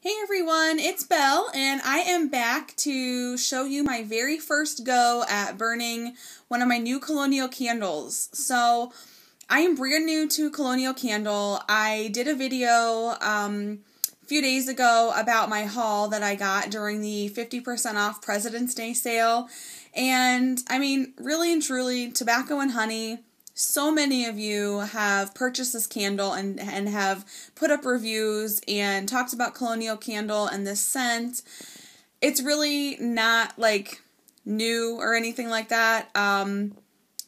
Hey everyone, it's Belle, and I am back to show you my very first go at burning one of my new Colonial candles. So, I am brand new to Colonial Candle. I did a video a few days ago about my haul that I got during the 50% off President's Day sale. And, I mean, really and truly, tobacco and honey. So many of you have purchased this candle and have put up reviews and talked about Colonial Candle and this scent. It's really not like new or anything like that.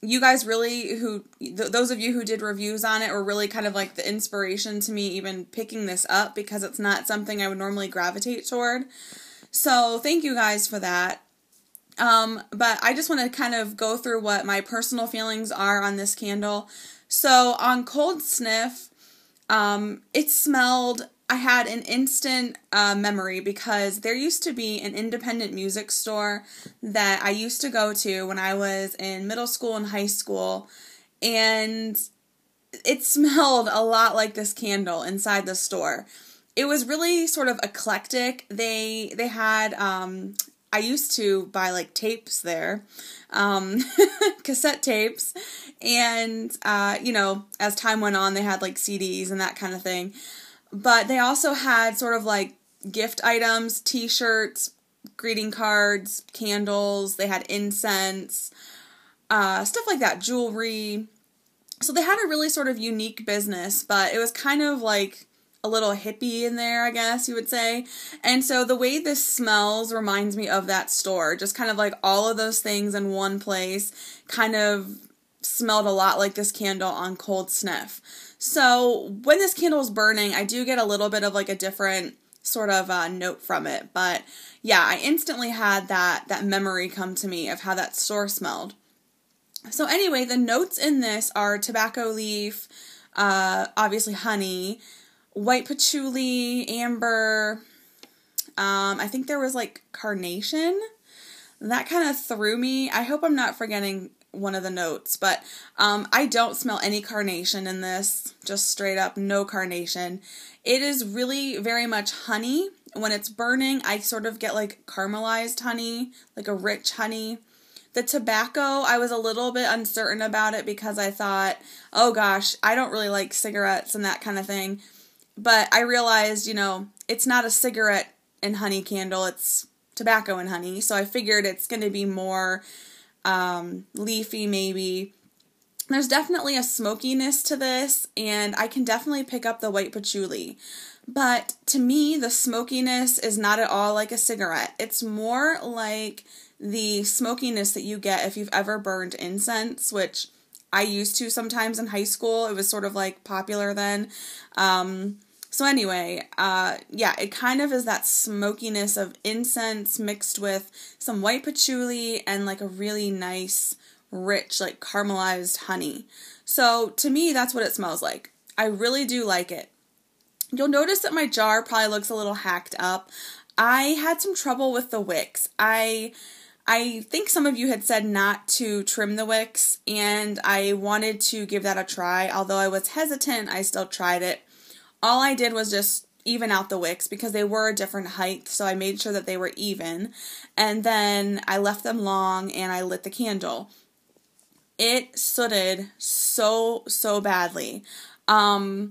You guys really, those of you who did reviews on it were really kind of like the inspiration to me even picking this up because it's not something I would normally gravitate toward. So thank you guys for that. But I just want to kind of go through what my personal feelings are on this candle. So on cold sniff, it smelled, I had an instant memory because there used to be an independent music store that I used to go to when I was in middle school and high school, and it smelled a lot like this candle inside the store. It was really sort of eclectic. They had, I used to buy like tapes there, cassette tapes, and, you know, as time went on, they had like CDs and that kind of thing. But they also had sort of like gift items, t-shirts, greeting cards, candles, they had incense, stuff like that, jewelry. So they had a really sort of unique business, but it was kind of like a little hippie in there, I guess you would say. And so the way this smells reminds me of that store. Just kind of like all of those things in one place kind of smelled a lot like this candle on cold sniff. So when this candle is burning, I do get a little bit of like a different sort of note from it. But yeah, I instantly had that memory come to me of how that store smelled. So anyway, the notes in this are tobacco leaf, obviously honey, white patchouli, amber, I think there was like carnation. That kind of threw me. I hope I'm not forgetting one of the notes, but I don't smell any carnation in this, just straight up no carnation. It is really very much honey. When it's burning, I sort of get like caramelized honey, like a rich honey. The tobacco, I was a little bit uncertain about it because I thought, oh gosh, I don't really like cigarettes and that kind of thing. But I realized, you know, it's not a cigarette and honey candle, it's tobacco and honey. So I figured it's going to be more leafy maybe. There's definitely a smokiness to this, and I can definitely pick up the white patchouli. But to me, the smokiness is not at all like a cigarette. It's more like the smokiness that you get if you've ever burned incense, which I used to sometimes in high school. It was sort of like popular then. So anyway, yeah, it kind of is that smokiness of incense mixed with some white patchouli and like a really nice, rich, like caramelized honey. So to me, that's what it smells like. I really do like it. You'll notice that my jar probably looks a little hacked up. I had some trouble with the wicks. I think some of you had said not to trim the wicks, and I wanted to give that a try. Although I was hesitant, I still tried it. All I did was just even out the wicks because they were a different height, so I made sure that they were even. And then I left them long and I lit the candle. It sooted so badly. I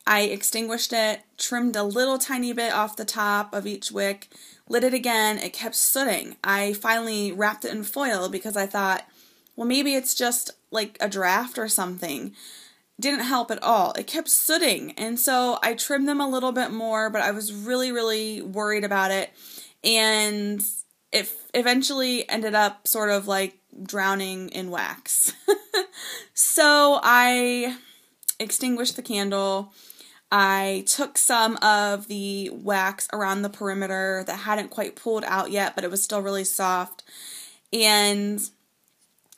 extinguished it, trimmed a little tiny bit off the top of each wick, lit it again, it kept sooting. I finally wrapped it in foil because I thought, well, maybe it's just like a draft or something. Didn't help at all. It kept sooting, and so I trimmed them a little bit more, but I was really worried about it, and it eventually ended up sort of like drowning in wax. So I extinguished the candle. I took some of the wax around the perimeter that hadn't quite pulled out yet, but it was still really soft, and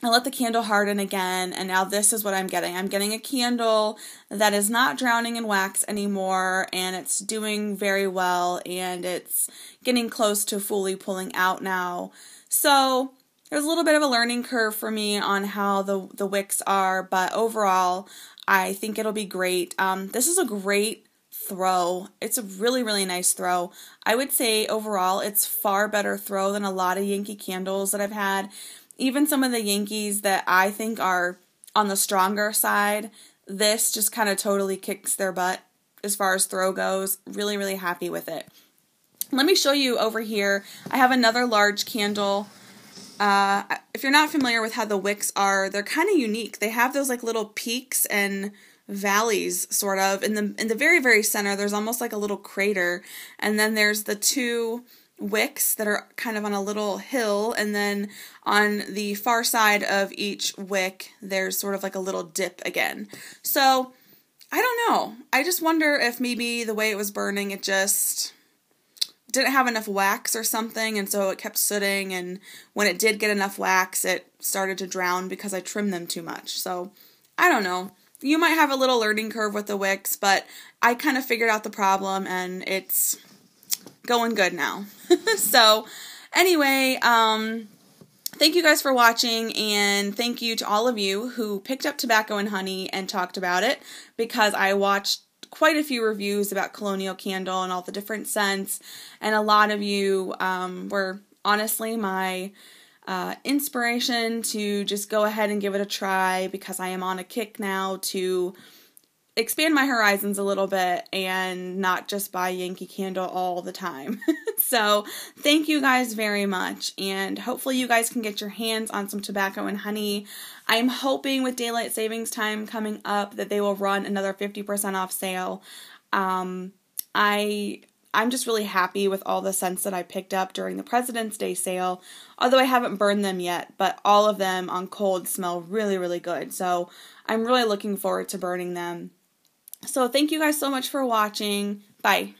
I let the candle harden again, and now this is what I'm getting. I'm getting a candle that is not drowning in wax anymore, and it's doing very well, and it's getting close to fully pulling out now. So there's a little bit of a learning curve for me on how the wicks are, but overall, I think it'll be great. This is a great throw. It's a really, really nice throw. I would say overall it's far better throw than a lot of Yankee candles that I've had. Even some of the Yankees that I think are on the stronger side, this just kind of totally kicks their butt as far as throw goes. Really, really happy with it. Let me show you over here. I have another large candle. If you're not familiar with how the wicks are, they're kind of unique. They have those like little peaks and valleys, sort of. In the very, very center, there's almost like a little crater, and then there's the two wicks that are kind of on a little hill, and then on the far side of each wick, there's sort of like a little dip again. So, I don't know. I just wonder if maybe the way it was burning, it just didn't have enough wax or something, and so it kept sooting, and when it did get enough wax, it started to drown because I trimmed them too much. So, I don't know. You might have a little learning curve with the wicks, but I kind of figured out the problem, and it's going good now. So, anyway, thank you guys for watching, and thank you to all of you who picked up Tobacco and Honey and talked about it, because I watched quite a few reviews about Colonial Candle and all the different scents, and a lot of you were honestly my inspiration to just go ahead and give it a try, because I am on a kick now to expand my horizons a little bit and not just buy Yankee Candle all the time. So thank you guys very much, and hopefully you guys can get your hands on some Tobacco and Honey. I'm hoping with daylight savings time coming up that they will run another 50% off sale. I'm just really happy with all the scents that I picked up during the President's Day sale, although I haven't burned them yet, but all of them on cold smell really, really good. So I'm really looking forward to burning them. So thank you guys so much for watching. Bye.